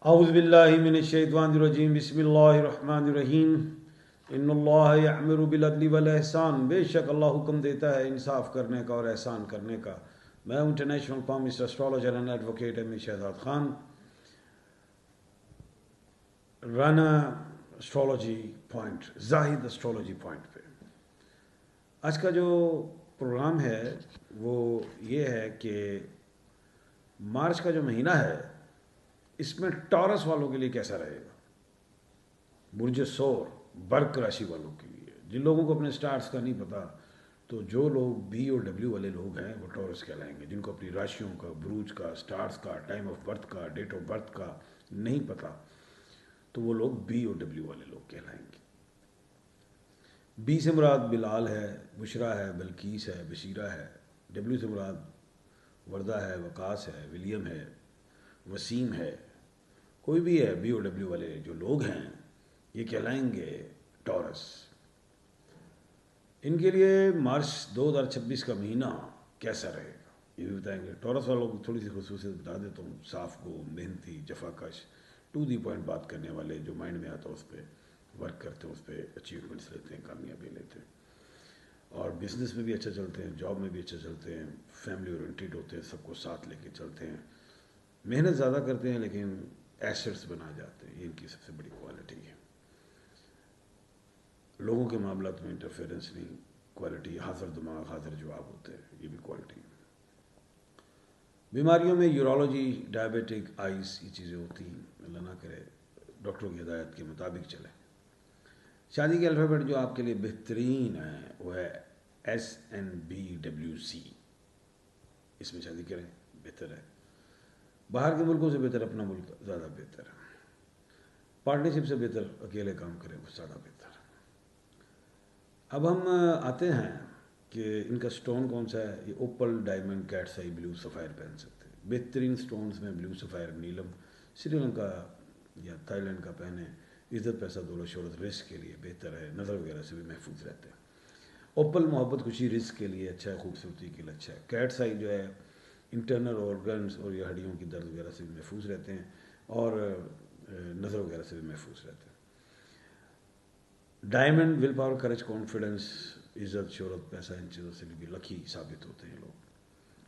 اعوذ باللہ من الشیطان الرجیم بسم اللہ الرحمن الرحیم ان اللہ یأمر بالعدل والاحسان، بے شک اللہ حکم دیتا ہے انصاف کرنے کا اور احسان کرنے کا۔ میں ہوں international palmist astrologer and advocate M Shahzad Khan, Rana astrology point, Zahid astrology point پہ آج کا جو پروگرام ہے وہ یہ ہے کہ مارچ کا جو مہینہ ہے اس میں ٹورس والوں کے لیے کیسا رہے گا، برج سور برق راشی والوں کے لیے۔ جن لوگوں کو اپنے سٹارز کا نہیں پتا، تو جو لوگ بی اور ڈبلیو والے لوگ ہیں وہ ٹورس کہلائیں گے۔ جن کو اپنی راشیوں کا، بروج کا، سٹارز کا، ٹائم آف برتھ کا، ڈیٹ آف برتھ کا نہیں پتا، تو وہ لوگ بی اور ڈبلیو والے لوگ کہلائیں گے۔ بی سے مراد بلال ہے، بشرا ہے، بلقیس ہے، بشیرہ ہے۔ ڈبلیو سے مراد وردہ ہے، وقاص ہے، ولیم ہے، وسیم ہے۔ کوئی بھی ہے بی او ڈبلیو والے جو لوگ ہیں یہ کہلائیں گے ٹورس۔ ان کے لیے مارچ 2026 کا مہینہ کیسا رہے گا یہ بھی بتائیں گے۔ ٹورس والوں کو تھوڑی سی خصوصیت بتا دیتا ہوں: صاف گو، محنتی، جفا کش، ٹو دی پوائنٹ بات کرنے والے، جو مائنڈ میں آتا ہے اس پہ ورک کرتے ہیں، اس پہ اچیومنٹس لیتے ہیں، کامیابی لیتے ہیں، اور بزنس میں بھی اچھا چلتے ہیں، جاب میں بھی اچھا چلتے ہیں، فیملی اورینٹیڈ ہوتے ہیں، سب کو ساتھ لے کے چلتے ہیں، محنت زیادہ کرتے ہیں لیکن ایسٹس بنا جاتے ہیں۔ یہ ان کی سب سے بڑی کوالٹی ہے۔ لوگوں کے معاملات میں انٹرفیئرنس نہیں، کوالٹی حاضر دماغ حاضر جواب ہوتے ہیں، یہ بھی کوالٹی ہے۔ بیماریوں میں یورولوجی، ڈائبیٹک، آئس، یہ چیزیں ہوتی ہیں، اللہ نہ کرے ڈاکٹروں کی ہدایت کے مطابق چلیں۔ شادی کے الفابیٹ جو آپ کے لیے بہترین ہے وہ ہے SNBWC، اس میں شادی کریں، بہتر ہے۔ باہر کے ملکوں سے بہتر اپنا ملک زیادہ بہتر ہے۔ پارٹنرشپ سے بہتر اکیلے کام کریں، وہ زیادہ بہتر ہے۔ اب ہم آتے ہیں کہ ان کا سٹون کون سا ہے۔ یہ اوپل، ڈائمنڈ، کیٹس آئی، بلیو سفائر پہن سکتے ہیں۔ بہترین سٹونز میں بلیو سفائر، نیلم، سری لنکا یا تھائی لینڈ کا پہنے۔ عزت، پیسہ، دولت، شہرت، رزق کے لیے بہتر ہے، نظر وغیرہ سے بھی محفوظ رہتے ہیں۔ اوپل محبت، خوشی، رزق کے لیے اچھا ہے، خوبصورتی کے لیے اچھا ہے۔ کیٹس آئی جو ہے انٹرنل آرگنز اور یہ ہڈیوں کی درد وغیرہ سے بھی محفوظ رہتے ہیں، اور نظر وغیرہ سے بھی محفوظ رہتے ہیں۔ Diamond will power, courage, confidence, عزت، شہرت، پیسہ، ان چیزوں سے بھی لکی ثابت ہوتے ہیں لوگ۔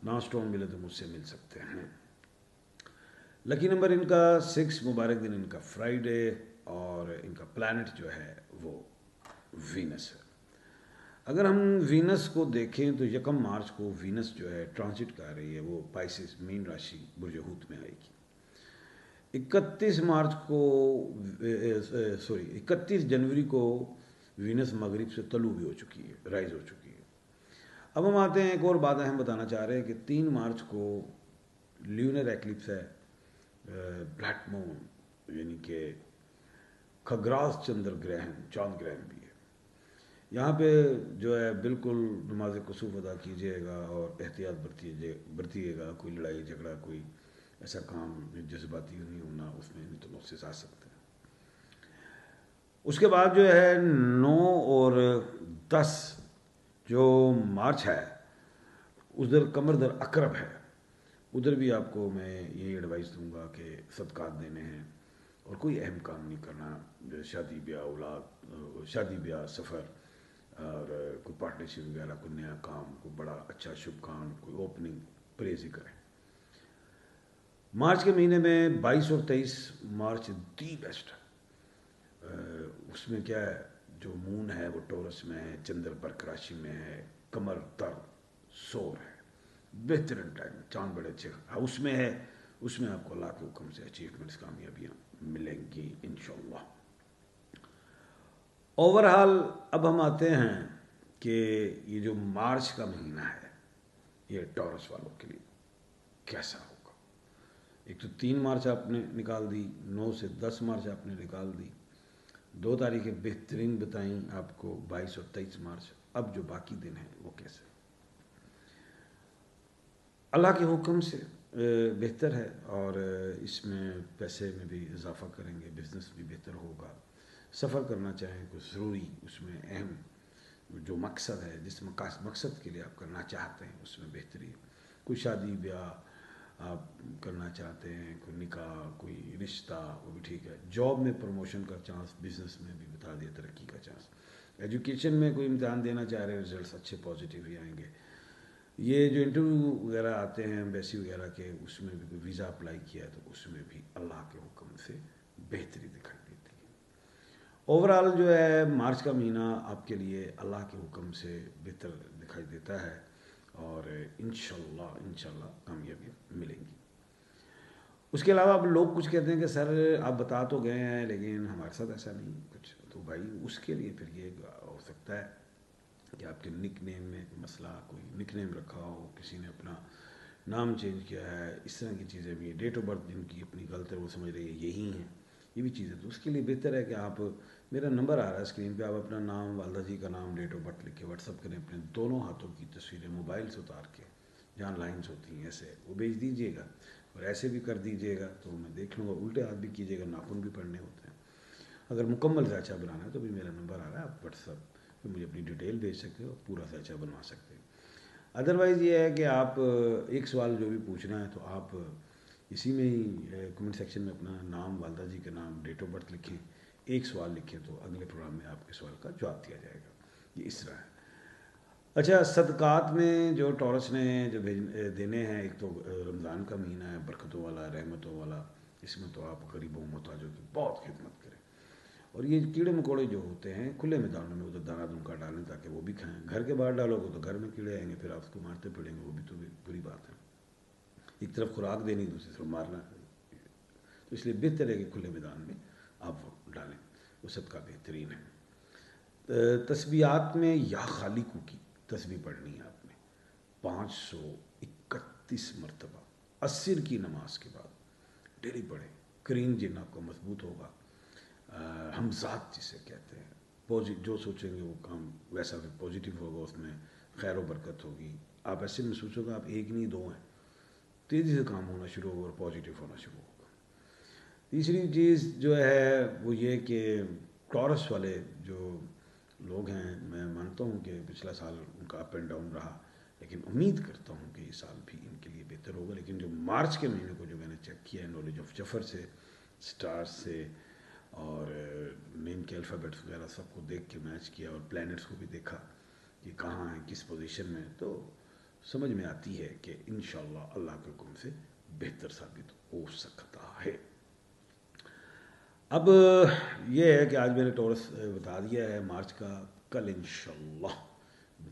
نا سٹون ملے تو مجھ سے مل سکتے ہیں۔ لکی نمبر ان کا 6، مبارک دن ان کا فرائیڈے، اور ان کا پلانٹ جو ہے وہ وینس ہے۔ اگر ہم وینس کو دیکھیں تو 1 مارچ کو وینس جو ہے ٹرانزٹ کر رہی ہے، وہ پائسس مین راشی برج حوت میں آئے گی۔ 31 جنوری کو وینس مغرب سے طلوع بھی ہو چکی ہے، رائز ہو چکی ہے۔ اب ہم آتے ہیں ایک اور بات اہم بتانا چاہ رہے ہیں کہ 3 مارچ کو لیونر ایکلپس ہے، بلیک مون، یعنی کہ کھگراس چندر گرہن، چاند گرہن بھی ہے۔ یہاں پہ جو ہے بالکل نماز کسوف ادا کیجیے گا اور احتیاط برتیے گا۔ کوئی لڑائی جھگڑا، کوئی ایسا کام جذباتی نہیں ہونا، اس میں نہیں تو نقص آ سکتے ہیں۔ اس کے بعد جو ہے 9 اور 10 جو مارچ ہے، ادھر قمر در اقرب ہے، ادھر بھی آپ کو میں یہی ایڈوائس دوں گا کہ صدقات دینے ہیں اور کوئی اہم کام نہیں کرنا، شادی بیاہ، اولاد، شادی بیاہ، سفر، اور کوئی پارٹنرشپ وغیرہ، کوئی نیا کام، کوئی بڑا اچھا شبھ کام، کوئی اوپننگ، پریز ہی کریں۔ مارچ کے مہینے میں 22 اور 23 مارچ دی بیسٹ ہے۔ اس میں کیا ہے، جو مون ہے وہ ٹورس میں ہے، چندر برق راشی میں ہے، قمر در سور ہے، بہترین ٹائم، چاند بڑے اچھے ہاؤس میں ہے، اس میں آپ کو اللہ کے حکم سے اچیومنٹس، کامیابیاں ملیں گی انشاءاللہ۔ اوورہال اب ہم آتے ہیں کہ یہ جو مارچ کا مہینہ ہے یہ ٹورس والوں کے لیے کیسا ہوگا۔ ایک تو 3 مارچ آپ نے نکال دی، 9 سے 10 مارچ آپ نے نکال دی، 2 تاریخیں بہترین بتائیں آپ کو، 22 اور 23 مارچ۔ اب جو باقی دن ہیں وہ کیسے؟ اللہ کے حکم سے بہتر ہے، اور اس میں پیسے میں بھی اضافہ کریں گے، بزنس بھی بہتر ہوگا۔ سفر کرنا چاہیں کوئی ضروری، اس میں اہم جو مقصد ہے، جس مقصد کے لیے آپ کرنا چاہتے ہیں اس میں بہتری ہے۔ کوئی شادی بیاہ، آپ کرنا چاہتے ہیں، کوئی نکاح، کوئی رشتہ، وہ بھی ٹھیک ہے. جاب میں پروموشن کا چانس، بزنس میں بھی بتا دیا ترقی کا چانس. ایجوکیشن میں کوئی امتحان دینا چاہ رہے ہیں، رزلٹس اچھے پازیٹیو ہی آئیں گے. یہ جو انٹرویو وغیرہ آتے ہیں ایمبیسی وغیرہ کے، اس میں بھی کوئی ویزا اپلائی کیا ہے تو اس میں بھی اللہ کے حکم سے بہتری دکھائی دیتی ہے. اوور آل جو ہے مارچ کا مہینہ آپ کے لیے اللہ کے حکم سے بہتر دکھائی دیتا ہے، اور انشاءاللہ کامیابی ملیں گی. اس کے علاوہ اب لوگ کچھ کہتے ہیں کہ سر آپ بتا تو گئے ہیں لیکن ہمارے ساتھ ایسا نہیں کچھ، تو بھائی اس کے لیے پھر یہ ہو سکتا ہے کہ آپ کے نک نیم میں مسئلہ، کوئی نک نیم رکھا ہو، کسی نے اپنا نام چینج کیا ہے، اس طرح کی چیزیں بھی. ڈیٹ آف برتھ جن کی اپنی غلط ہے وہ سمجھ رہی ہے یہی ہیں، یہ بھی چیزیں. تو اس کے لیے بہتر ہے کہ آپ، میرا نمبر آ رہا ہے اسکرین پہ، آپ اپنا نام، والدہ جی کا نام، ڈیٹ آف برتھ لکھ کے واٹس ایپ کریں. اپنے دونوں ہاتھوں کی تصویریں موبائل سے اتار کے، جہاں لائنس ہوتی ہیں ایسے وہ بھیج دیجیے گا، اور ایسے بھی کر دیجیے گا تو میں دیکھ لوں گا. الٹے ہاتھ بھی کیجیے گا، ناخن بھی پڑھنے ہوتے ہیں. اگر مکمل سیچا بنانا ہے تو بھی میرا نمبر آ رہا ہے، آپ واٹس ایپ پہ مجھے اپنی ڈیٹیل بھیج سکتے ہو، پورا سیچا بنوا سکتے ہیں. ادروائز یہ ہے کہ آپ ایک سوال جو بھی پوچھنا ہے تو آپ اسی میں ہی کمنٹ سیکشن میں اپنا نام، والدہ جی کا نام، ڈیٹ آف برتھ لکھیں. ایک سوال لکھیں تو اگلے پروگرام میں آپ کے سوال کا جواب دیا جائے گا. یہ اس طرح ہے. اچھا، صدقات میں جو ٹورس نے جو دینے ہیں، ایک تو رمضان کا مہینہ ہے برکتوں والا، رحمتوں والا. اس میں تو آپ غریبوں، محتاجوں کی بہت خدمت کریں. اور یہ کیڑے مکوڑے جو ہوتے ہیں کھلے میدانوں میں ادھر دانہ دن کا ڈالیں تاکہ وہ بھی کھائیں. گھر کے باہر ڈالو گے تو گھر میں کیڑے آئیں گے، پھر آپ اس کو مارتے پڑیں گے، وہ بھی تو بری بات ہے. ایک طرف خوراک دینی، دوسری طرف مارنا. تو اس لیے بہتر ہے کہ کھلے میدان میں آپ ڈالیں، وہ صدقہ بہترین ہے. تسبیحات میں یا خالق کی تسبیح پڑھنی ہے آپ نے 531 مرتبہ عصر کی نماز کے بعد ڈیلی پڑھیں. کرین جن آپ کا مضبوط ہوگا. ہمزات جسے کہتے ہیں، جو سوچیں گے وہ کام ویسا بھی پازیٹیو ہوگا، اس میں خیر و برکت ہوگی. آپ ایسے محسوس ہوگا آپ ایک نہیں دو ہیں، تیزی سے کام ہونا شروع ہوگا اور پازیٹیو ہونا شروع ہوگا. تیسری چیز جو ہے وہ یہ کہ ٹورس والے جو لوگ ہیں، میں مانتا ہوں کہ پچھلا سال ان کا اپ اینڈ ڈاؤن رہا، لیکن امید کرتا ہوں کہ یہ سال بھی ان کے لیے بہتر ہوگا. لیکن جو مارچ کے مہینے کو جو میں نے چیک کیا ہے نالج آف جفر سے، سٹارز سے، اور نیم کے الفابیٹس وغیرہ سب کو دیکھ کے میچ کیا، اور پلانٹس کو بھی دیکھا کہ کہاں ہیں، کس پوزیشن میں، تو سمجھ میں آتی ہے کہ انشاءاللہ اللہ کے حکم سے بہتر ثابت ہو سکتا ہے. اب یہ ہے کہ آج میں نے ٹورس بتا دیا ہے مارچ کا. کل انشاءاللہ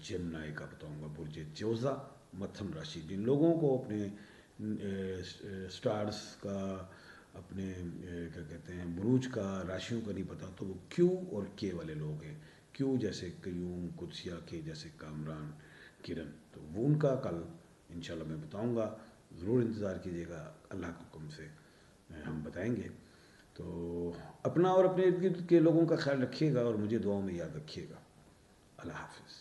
جمنائی کا بتاؤں گا، برج جوزا، متھم راشی. جن لوگوں کو اپنے سٹارز کا، اپنے کیا کہتے ہیں بروج کا، راشیوں کا نہیں پتا تو وہ کیو اور کے والے لوگ ہیں. کیو جیسے قیوم، قدسیہ، کے جیسے کامران، کرن. تو وہ ان کا کل انشاءاللہ میں بتاؤں گا، ضرور انتظار کیجیے گا. اللہ کے حکم سے ہم بتائیں گے. تو اپنا اور اپنے ارد گرد کے لوگوں کا خیال رکھیے گا، اور مجھے دعاؤں میں یاد رکھیے گا. اللہ حافظ.